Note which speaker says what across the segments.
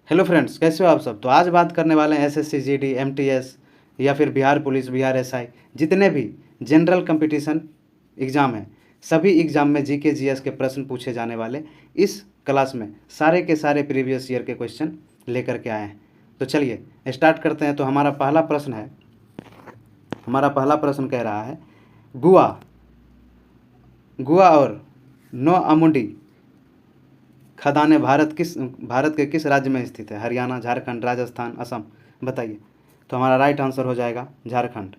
Speaker 1: Hello friends, कैसे हो आप सब। तो आज बात करने वाले हैं एसएससी जीडी एमटीएस या फिर बिहार पुलिस बिहार एसआई जितने भी जनरल कंपटीशन एग्ज़ाम हैं, सभी एग्ज़ाम में जीके जीएस के प्रश्न पूछे जाने वाले इस क्लास में सारे के सारे प्रीवियस ईयर के क्वेश्चन लेकर के आए हैं। तो चलिए स्टार्ट करते हैं। तो हमारा पहला प्रश्न कह रहा है गुआ गुआ और नो अमुंडी खदानें भारत के किस राज्य में स्थित है। हरियाणा, झारखंड, राजस्थान, असम। बताइए। तो हमारा राइट आंसर हो जाएगा Jharkhand.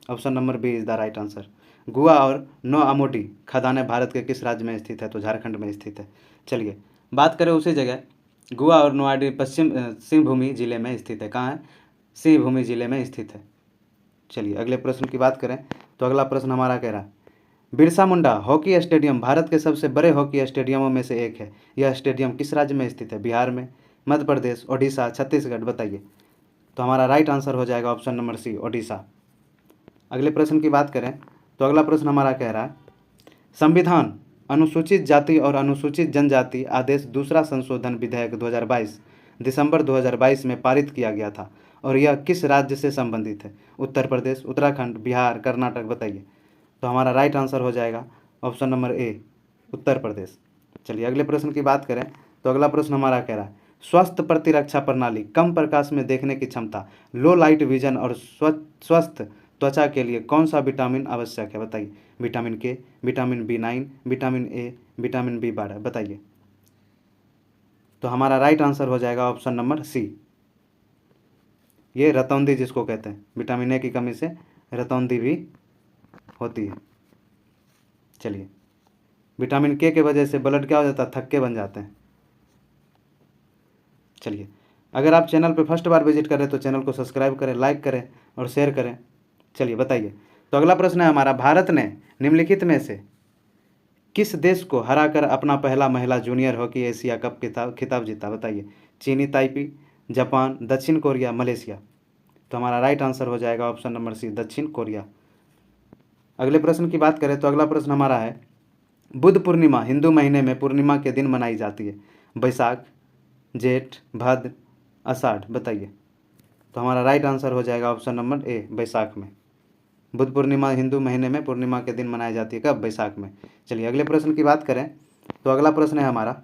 Speaker 1: Option number B is the right answer. Gua और नो अमोडी खदानें भारत के किस राज्य में स्थित है। तो झारखंड में स्थित है। चलिए बात करें उसी जगह। गुआ और नोआडी पश्चिम सिंहभूमि जिले में स्थित है। कहाँ है? सिंहभूमि जिले में स्थित है। चलिए अगले प्रश्न की बात करें। तो अगला प्रश्न हमारा कह रहा है बिरसा मुंडा हॉकी स्टेडियम भारत के सबसे बड़े हॉकी स्टेडियमों में से एक है। यह स्टेडियम किस राज्य में स्थित है। बिहार में, मध्य प्रदेश, ओडिशा, छत्तीसगढ़। बताइए। तो हमारा राइट आंसर हो जाएगा ऑप्शन नंबर सी, ओडिशा। अगले प्रश्न की बात करें। तो अगला प्रश्न हमारा कह रहा है संविधान अनुसूचित जाति और अनुसूचित जनजाति आदेश दूसरा संशोधन विधेयक 2022 दिसंबर 2022 में पारित किया गया था और यह किस राज्य से संबंधित है। उत्तर प्रदेश, उत्तराखंड, बिहार, कर्नाटक। बताइए। तो हमारा राइट आंसर हो जाएगा ऑप्शन नंबर ए, उत्तर प्रदेश। चलिए अगले प्रश्न की बात करें। तो अगला प्रश्न हमारा कह रहा है स्वस्थ प्रतिरक्षा प्रणाली कम प्रकाश में देखने की क्षमता, लो लाइट विजन और स्वस्थ त्वचा के लिए कौन सा विटामिन आवश्यक है। बताइए। विटामिन के, vitamin B9, vitamin A, vitamin B12। बताइए। तो हमारा राइट आंसर हो जाएगा ऑप्शन नंबर सी, ये रतौंधी जिसको कहते हैं। विटामिन ए की कमी से रतौंधी भी होती है। चलिए विटामिन के वजह से ब्लड क्या हो जाता है, थक्के बन जाते हैं। चलिए अगर आप चैनल पर फर्स्ट बार विजिट करें तो चैनल को सब्सक्राइब करें, लाइक करें और शेयर करें। चलिए बताइए। तो अगला प्रश्न है हमारा भारत ने निम्नलिखित में से किस देश को हराकर अपना पहला महिला जूनियर हॉकी एशिया कप खिताब जीता। बताइए। चीनी ताइपी, जापान, दक्षिण कोरिया, मलेशिया। तो हमारा राइट आंसर हो जाएगा ऑप्शन नंबर सी, दक्षिण कोरिया। अगले प्रश्न की बात करें। तो अगला प्रश्न हमारा है बुद्ध पूर्णिमा हिंदू महीने में पूर्णिमा के दिन मनाई जाती है। बैसाख, जेठ, भाद्र, आषाढ़। बताइए। तो हमारा राइट आंसर हो जाएगा ऑप्शन नंबर ए, बैसाख में। बुद्ध पूर्णिमा हिंदू महीने में पूर्णिमा के दिन मनाई जाती है। कब? बैसाख में। चलिए अगले प्रश्न की बात करें। तो अगला प्रश्न है हमारा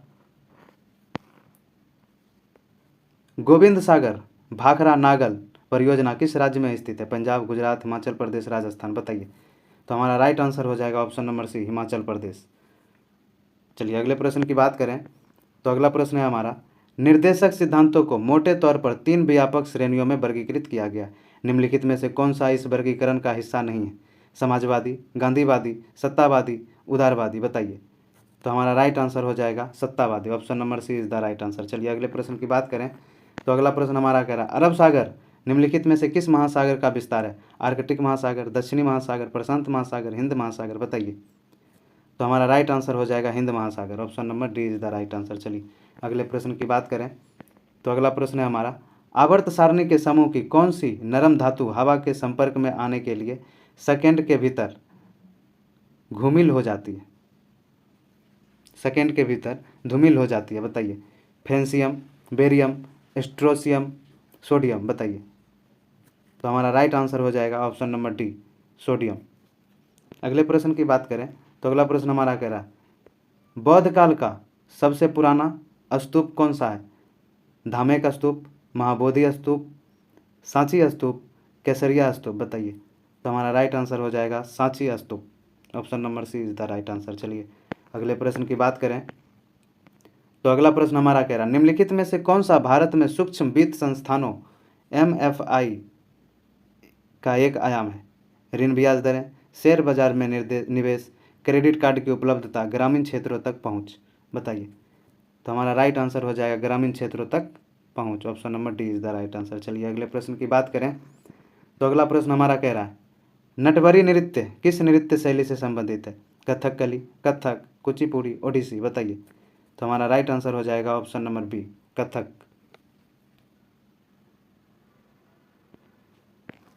Speaker 1: गोविंद सागर भाखड़ा नागल परियोजना किस राज्य में स्थित है। पंजाब, गुजरात, हिमाचल प्रदेश, राजस्थान। बताइए। तो हमारा राइट आंसर हो जाएगा ऑप्शन नंबर सी, हिमाचल प्रदेश। चलिए अगले प्रश्न की बात करें। तो अगला प्रश्न है हमारा निर्देशक सिद्धांतों को मोटे तौर पर 3 व्यापक श्रेणियों में वर्गीकृत किया गया। निम्नलिखित में से कौन सा इस वर्गीकरण का हिस्सा नहीं है। समाजवादी, गांधीवादी, सत्तावादी, उदारवादी। बताइए। तो हमारा राइट आंसर हो जाएगा सत्तावादी। Option number C is the right answer. चलिए अगले प्रश्न की बात करें। तो अगला प्रश्न हमारा कह रहा है अरब सागर निम्नलिखित में से किस महासागर का विस्तार है। आर्कटिक महासागर, दक्षिणी महासागर, प्रशांत महासागर, हिंद महासागर। बताइए। तो हमारा राइट आंसर हो जाएगा हिंद महासागर। Option number D is the right answer. चलिए अगले प्रश्न की बात करें। तो अगला प्रश्न है हमारा आवर्त सारणी के समूह की कौन सी नरम धातु हवा के संपर्क में आने के लिए सेकेंड के भीतर घुमिल हो जाती है। सेकेंड के भीतर धूमिल हो जाती है। बताइए। Francium, barium, strontium, sodium. बताइए। तो हमारा राइट आंसर हो जाएगा ऑप्शन नंबर डी, सोडियम। अगले प्रश्न की बात करें। तो अगला प्रश्न हमारा कह रहा है बौद्ध काल का सबसे पुराना स्तूप कौन सा है। धामेक स्तूप, महाबोधि स्तूप, सांची स्तूप, केसरिया स्तूप। बताइए। तो हमारा राइट आंसर हो जाएगा Sanchi Stupa. Option number C is the right answer. चलिए अगले प्रश्न की बात करें। तो अगला प्रश्न हमारा कह रहा है निम्नलिखित में से कौन सा भारत में सूक्ष्म वित्त संस्थानों MFI का एक आयाम है। ऋण ब्याज दरें, शेयर बाजार में निवेश, क्रेडिट कार्ड की उपलब्धता, ग्रामीण क्षेत्रों तक पहुंच। बताइए। तो हमारा राइट आंसर हो जाएगा ग्रामीण क्षेत्रों तक पहुंच। Option number D is the right answer. चलिए अगले प्रश्न की बात करें। तो अगला प्रश्न हमारा कह रहा है नटवरी नृत्य किस नृत्य शैली से संबंधित है। कथकली, कथक, कुचिपुड़ी, ओडिसी। बताइए। तो हमारा राइट आंसर हो जाएगा ऑप्शन नंबर बी, कथक।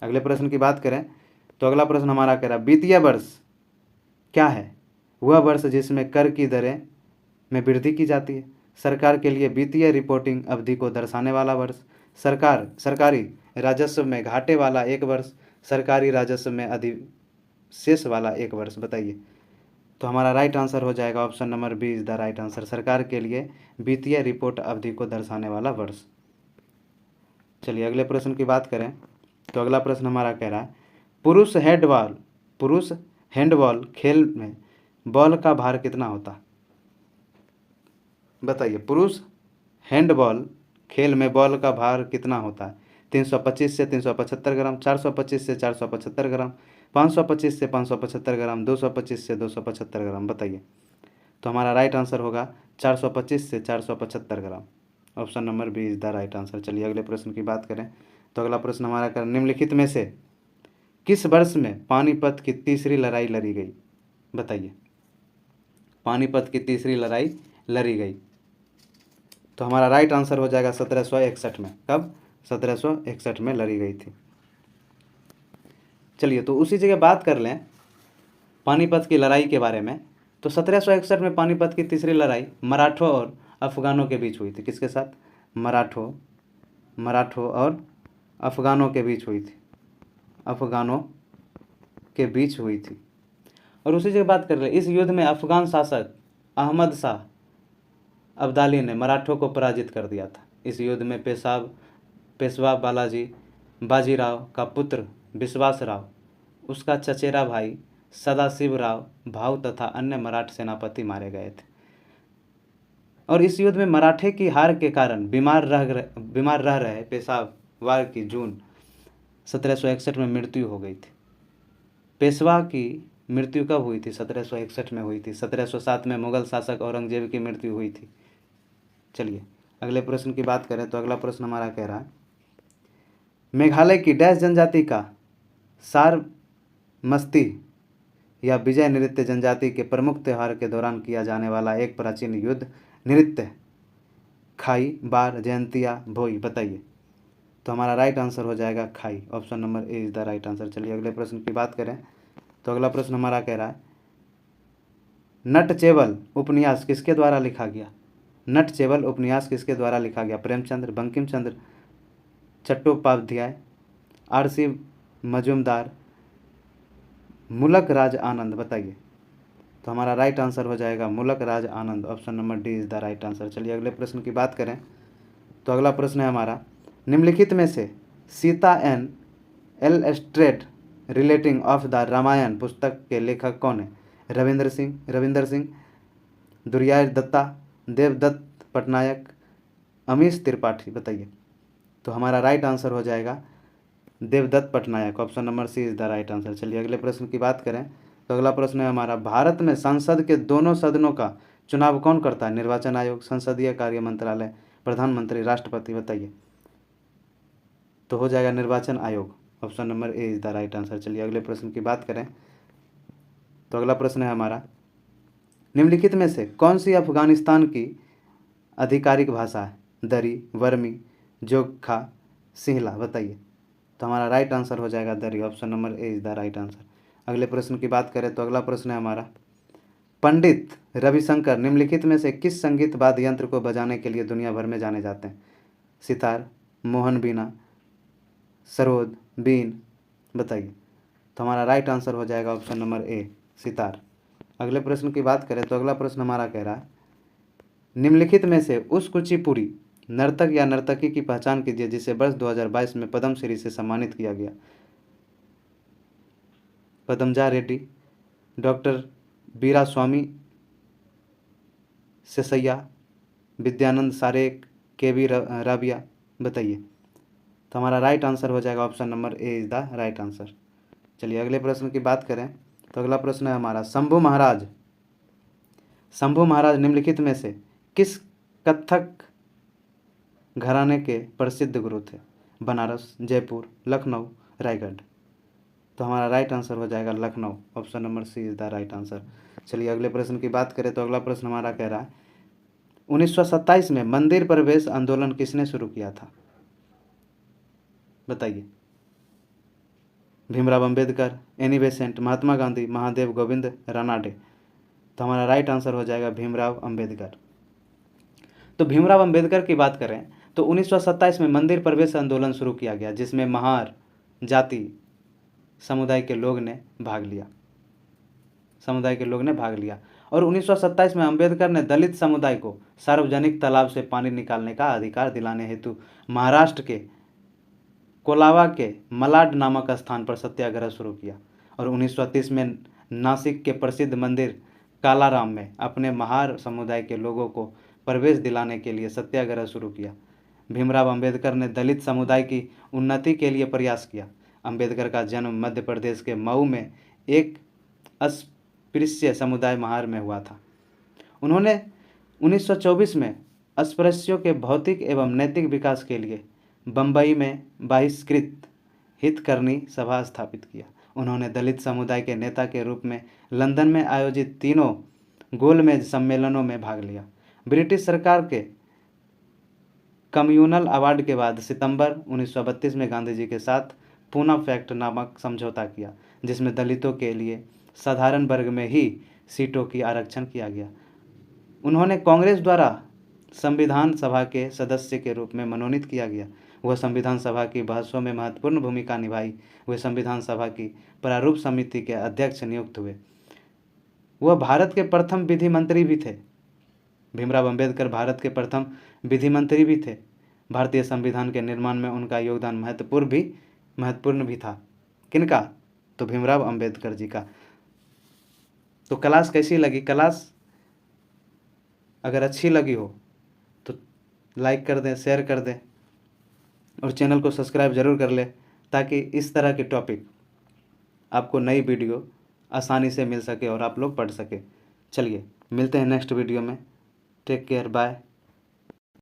Speaker 1: अगले प्रश्न की बात करें। तो अगला प्रश्न हमारा कह रहा है वित्तीय वर्ष क्या है। वह वर्ष जिसमें कर की दरें में वृद्धि की जाती है। सरकार के लिए वित्तीय रिपोर्टिंग अवधि को दर्शाने वाला वर्ष, सरकारी राजस्व में घाटे वाला एक वर्ष, सरकारी राजस्व में अधिशेष वाला एक वर्ष। बताइए। तो हमारा राइट आंसर हो जाएगा option number B is the right answer, सरकार के लिए वित्तीय रिपोर्ट अवधि को दर्शाने वाला वर्ष। चलिए अगले प्रश्न की बात करें तो अगला प्रश्न हमारा कह रहा है पुरुष हैंडबॉल खेल में बॉल का भार कितना होता है? बताइए। पुरुष हैंडबॉल खेल में बॉल का भार कितना होता है? 325 से 375 ग्राम, 425 से 475 ग्राम, 525 से 575 ग्राम, 225 से 275 ग्राम। बताइए। तो हमारा राइट आंसर होगा 425 से 475 ग्राम। Option number B is the right answer. चलिए अगले प्रश्न की बात करें तो अगला प्रश्न हमारा कर निम्नलिखित में से किस वर्ष में पानीपत की तीसरी लड़ाई लड़ी गई? बताइए। पानीपत की तीसरी लड़ाई लड़ी गई। तो हमारा राइट आंसर हो जाएगा 1761 में। कब? 1761 में लड़ी गई थी। चलिए तो उसी जगह बात कर लें पानीपत की लड़ाई के बारे में। तो 1761 में पानीपत की तीसरी लड़ाई मराठों और अफगानों के बीच हुई थी। किसके साथ? मराठों और अफगानों के बीच हुई थी। अफगानों के बीच हुई थी। और उसी जगह बात कर रहे इस युद्ध में अफगान शासक अहमद शाह अब्दाली ने मराठों को पराजित कर दिया था। इस युद्ध में पेशवा बाजीराव का पुत्र विश्वास राव, उसका चचेरा भाई सदाशिव राव भाऊ तथा अन्य मराठ सेनापति मारे गए थे। और इस युद्ध में मराठे की हार के कारण बीमार रह रहे पेशवा की जून 1761 में मृत्यु हो गई थी। पेशवा की मृत्यु कब हुई थी? 1761 में हुई थी। 1707 में मुगल शासक औरंगजेब की मृत्यु हुई थी। चलिए अगले प्रश्न की बात करें तो अगला प्रश्न हमारा कह रहा है मेघालय की डैश जनजाति का सारमस्ती या विजय नृत्य जनजाति के प्रमुख त्यौहार के दौरान किया जाने वाला एक प्राचीन युद्ध नृत्य खाई बार जयंतिया भोई। बताइए। तो हमारा राइट आंसर हो जाएगा खाई। Option number A is the right answer. चलिए अगले प्रश्न की बात करें तो अगला प्रश्न हमारा कह रहा है नटचेबल उपन्यास किसके द्वारा लिखा गया? नटचेबल उपन्यास किसके द्वारा लिखा गया? प्रेमचंद्र, बंकिम चंद्र चट्टोपाध्याय, आर.सी. मजूमदार, मुलक राज आनंद। बताइए। तो हमारा राइट आंसर हो जाएगा Mulk Raj Anand. Option number D is the right answer. चलिए अगले प्रश्न की बात करें तो अगला प्रश्न है हमारा निम्नलिखित में से Sita and illustrated retelling of the Ramayana पुस्तक के लेखक कौन है? रविंदर सिंह, दुर्याय दत्ता, देवदत्त पटनायक, अमीश त्रिपाठी। बताइए। तो हमारा राइट आंसर हो जाएगा Devdutt Pattanaik. Option number C is the right answer. चलिए अगले प्रश्न की बात करें तो अगला प्रश्न है हमारा भारत में संसद के दोनों सदनों का चुनाव कौन करता है? निर्वाचन आयोग, संसदीय कार्य मंत्रालय, प्रधानमंत्री, राष्ट्रपति। बताइए। तो हो जाएगा निर्वाचन आयोग। Option number A is the right answer. चलिए अगले प्रश्न की बात करें तो अगला प्रश्न है हमारा निम्नलिखित में से कौन सी अफगानिस्तान की आधिकारिक भाषा है? दरी, वर्मी, जोगखा, सिंहला। बताइए। तो हमारा राइट आंसर हो जाएगा दरी। Option number A is the right answer. अगले प्रश्न की बात करें तो अगला प्रश्न है हमारा पंडित रविशंकर निम्नलिखित में से किस संगीत वाद्य यंत्र को बजाने के लिए दुनिया भर में जाने जाते हैं? सितार, मोहन बीना, सरोद, बीन। बताइए। तो हमारा राइट आंसर हो जाएगा ऑप्शन नंबर ए सितार। अगले प्रश्न की बात करें तो अगला प्रश्न हमारा कह रहा है निम्नलिखित में से उस कुचिपुड़ी नर्तक या नर्तकी की पहचान कीजिए जिसे वर्ष 2022 में पद्मश्री से सम्मानित किया गया? पद्मजा रेड्डी, डॉक्टर वीरास्वामी सेसैया, विद्यानंद सारेक, के.वी. राबिया। बताइए। तो हमारा राइट आंसर हो जाएगा option number A is the right answer. चलिए अगले प्रश्न की बात करें तो अगला प्रश्न है हमारा शंभू महाराज निम्नलिखित में से किस कथक घराने के प्रसिद्ध गुरु थे? बनारस, जयपुर, लखनऊ, रायगढ़। तो हमारा राइट आंसर हो जाएगा Lucknow. Option number C is the right answer. चलिए अगले प्रश्न की बात करें तो अगला प्रश्न हमारा कह रहा है 1927 में मंदिर प्रवेश आंदोलन किसने शुरू किया था? बताइए। Bhimrao Ambedkar, Annie Besant, Mahatma Gandhi, Mahadev Govind Ranade. तो हमारा राइट आंसर हो जाएगा भीमराव अंबेडकर। तो भीमराव अंबेडकर की बात करें तो 1927 में मंदिर प्रवेश आंदोलन शुरू किया गया, जिसमें महार जाति समुदाय के लोग ने भाग लिया। और 1927 में अंबेडकर ने दलित समुदाय को सार्वजनिक तालाब से पानी निकालने का अधिकार दिलाने हेतु महाराष्ट्र के कोलावा के मलाड नामक स्थान पर सत्याग्रह शुरू किया। और 1930 में नासिक के प्रसिद्ध मंदिर कालाराम में अपने महार समुदाय के लोगों को प्रवेश दिलाने के लिए सत्याग्रह शुरू किया। भीमराव अंबेडकर ने दलित समुदाय की उन्नति के लिए प्रयास किया। अंबेडकर का जन्म मध्य प्रदेश के मऊ में एक अस्पृश्य समुदाय महार में हुआ था। उन्होंने 1924 में अस्पृश्यों के भौतिक एवं नैतिक विकास के लिए बम्बई में बहिष्कृत हितकरनी सभा स्थापित किया। उन्होंने दलित समुदाय के नेता के रूप में लंदन में आयोजित तीनों गोलमेज सम्मेलनों में भाग लिया। ब्रिटिश सरकार के कम्युनल अवार्ड के बाद सितंबर 1932 में गांधी जी के साथ पूना पैक्ट नामक समझौता किया, जिसमें दलितों के लिए साधारण वर्ग में ही सीटों की आरक्षण किया गया। उन्होंने कांग्रेस द्वारा संविधान सभा के सदस्य के रूप में मनोनीत किया गया। वह संविधान सभा की बहसों में महत्वपूर्ण भूमिका निभाई। वे संविधान सभा की प्रारूप समिति के अध्यक्ष नियुक्त हुए। वह भारत के प्रथम विधि मंत्री भी थे। भीमराव अंबेडकर भारत के प्रथम विधि मंत्री भी थे। भारतीय संविधान के निर्माण में उनका योगदान महत्वपूर्ण भी था। किनका? तो भीमराव अंबेडकर जी का। तो क्लास कैसी लगी? क्लास अगर अच्छी लगी हो तो लाइक कर दें, शेयर कर दें और चैनल को सब्सक्राइब ज़रूर कर लें, ताकि इस तरह के टॉपिक आपको नई वीडियो आसानी से मिल सके और आप लोग पढ़ सके। चलिए मिलते हैं नेक्स्ट वीडियो में। Take care, bye.